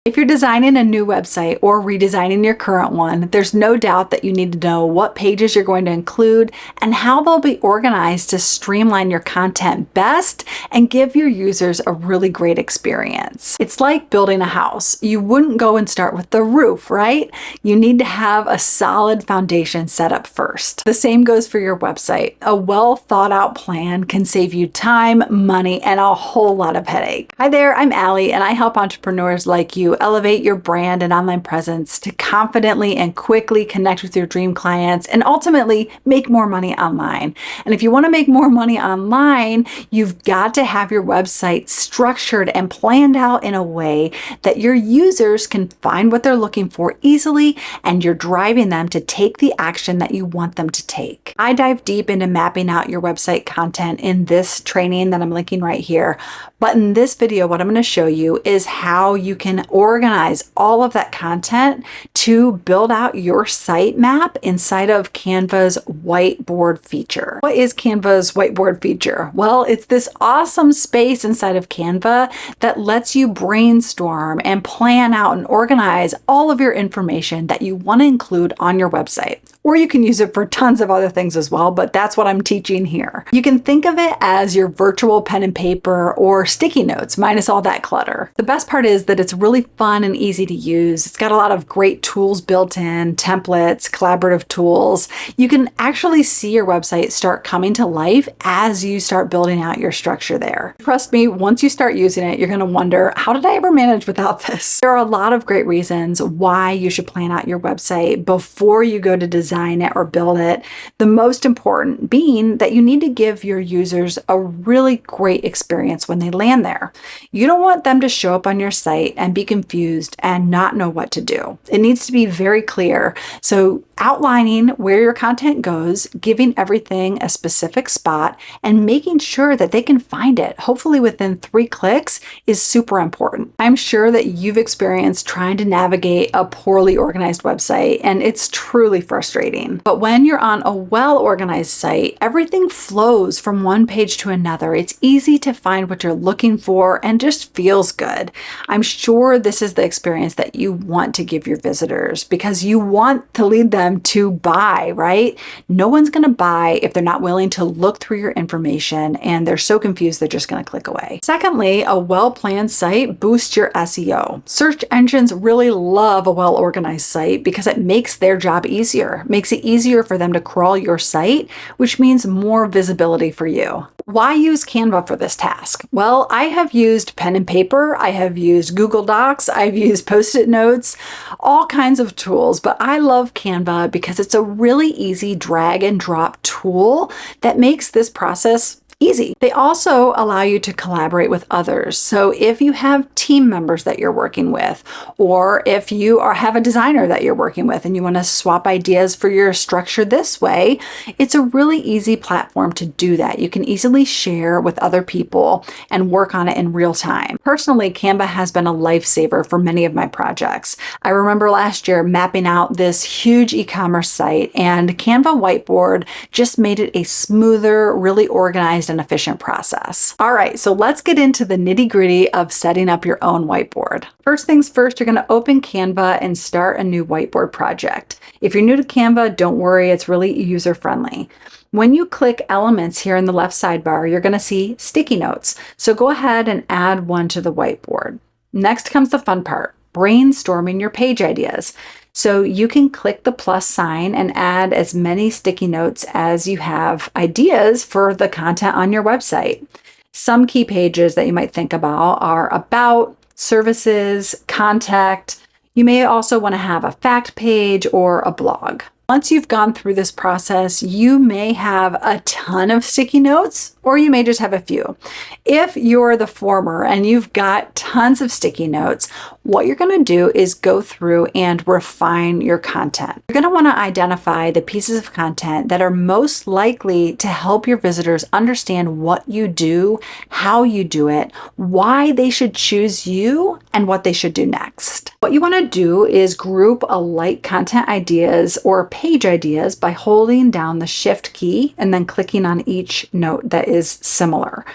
If you're designing a new website or redesigning your current one, there's no doubt that you need to know what pages you're going to include and how they'll be organized to streamline your content best and give your users a really great experience. It's like building a house. You wouldn't go and start with the roof, right? You need to have a solid foundation set up first. The same goes for your website. A well thought out plan can save you time, money, and a whole lot of headache. Hi there, I'm Alli, and I help entrepreneurs like you elevate your brand and online presence to confidently and quickly connect with your dream clients and ultimately make more money online. And if you want to make more money online, you've got to have your website structured and planned out in a way that your users can find what they're looking for easily and you're driving them to take the action that you want them to take. I dive deep into mapping out your website content in this training that I'm linking right here. But in this video, what I'm going to show you is how you can organize all of that content to build out your sitemap inside of Canva's whiteboard feature. What is Canva's whiteboard feature? Well, it's this awesome space inside of Canva that lets you brainstorm and plan out and organize all of your information that you want to include on your website. Or you can use it for tons of other things as well, but that's what I'm teaching here. You can think of it as your virtual pen and paper or sticky notes minus all that clutter. The best part is that it's really fun and easy to use. It's got a lot of great tools built in, templates, collaborative tools. You can actually see your website start coming to life as you start building out your structure there. Trust me, once you start using it, you're going to wonder, how did I ever manage without this? There are a lot of great reasons why you should plan out your website before you go to design it or build it. The most important being that you need to give your users a really great experience when they land there. You don't want them to show up on your site and be confused and not know what to do. It needs to be very clear. So outlining where your content goes, giving everything a specific spot, and making sure that they can find it, hopefully within 3 clicks, is super important. I'm sure that you've experienced trying to navigate a poorly organized website, and it's truly frustrating. But when you're on a well-organized site, everything flows from one page to another. It's easy to find what you're looking for and just feels good. I'm sure this is the experience that you want to give your visitors because you want to lead them to buy, right? No one's going to buy if they're not willing to look through your information and they're so confused they're just going to click away. Secondly, a well-planned site boosts your SEO. Search engines really love a well-organized site because it makes their job easier, makes it easier for them to crawl your site, which means more visibility for you. Why use Canva for this task? Well, I have used pen and paper, I have used Google Docs, I've used Post-it notes, all kinds of tools, but I love Canva because it's a really easy drag and drop tool that makes this process easy. They also allow you to collaborate with others. So if you have team members that you're working with, or if you have a designer that you're working with and you want to swap ideas for your structure this way, it's a really easy platform to do that. You can easily share with other people and work on it in real time. Personally, Canva has been a lifesaver for many of my projects. I remember last year mapping out this huge e-commerce site, and Canva Whiteboard just made it a smoother, really organized and efficient process. All right, so let's get into the nitty-gritty of setting up your own whiteboard. First things first, you're going to open Canva and start a new whiteboard project. If you're new to Canva, don't worry, it's really user-friendly. When you click Elements here in the left sidebar, you're going to see sticky notes. So go ahead and add one to the whiteboard. Next comes the fun part, brainstorming your page ideas. So you can click the plus sign and add as many sticky notes as you have ideas for the content on your website. Some key pages that you might think about are about, services, contact. You may also want to have a fact page or a blog. Once you've gone through this process, you may have a ton of sticky notes, or you may just have a few. If you're the former and you've got tons of sticky notes, what you're going to do is go through and refine your content. You're going to want to identify the pieces of content that are most likely to help your visitors understand what you do, how you do it, why they should choose you, and what they should do next. What you want to do is group alike content ideas or page ideas by holding down the Shift key and then clicking on each note that is similar.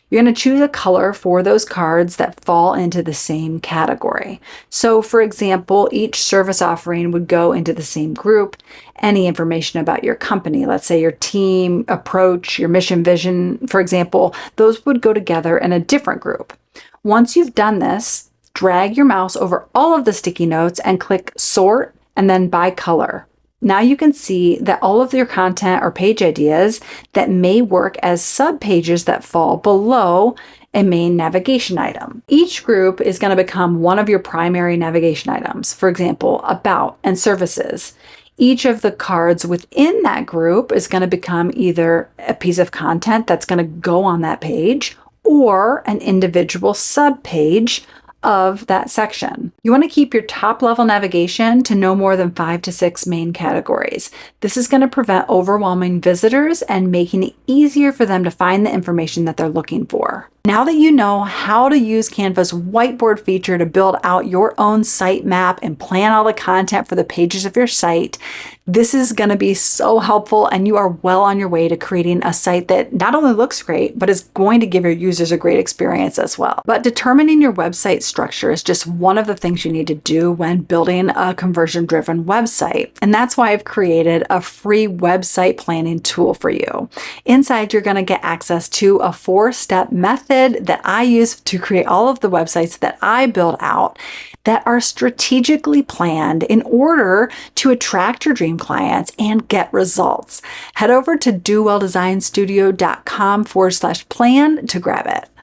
You're going to choose a color for those cards that fall into the same category. So for example, each service offering would go into the same group. Any information about your company, let's say your team, approach, your mission, vision, for example, those would go together in a different group. Once you've done this, drag your mouse over all of the sticky notes and click Sort and then by color. Now you can see that all of your content or page ideas that may work as subpages that fall below a main navigation item. Each group is going to become one of your primary navigation items, for example, About and Services. Each of the cards within that group is going to become either a piece of content that's going to go on that page or an individual subpage of that section. You want to keep your top level navigation to no more than 5 to 6 main categories. This is going to prevent overwhelming visitors and making it easier for them to find the information that they're looking for. Now that you know how to use Canva's whiteboard feature to build out your own site map and plan all the content for the pages of your site, this is going to be so helpful, and you are well on your way to creating a site that not only looks great, but is going to give your users a great experience as well. But determining your website structure is just one of the things you need to do when building a conversion-driven website. And that's why I've created a free website planning tool for you. Inside, you're going to get access to a 4-step method that I use to create all of the websites that I build out that are strategically planned in order to attract your dream clients and get results. Head over to dowelldesignstudio.com/plan to grab it.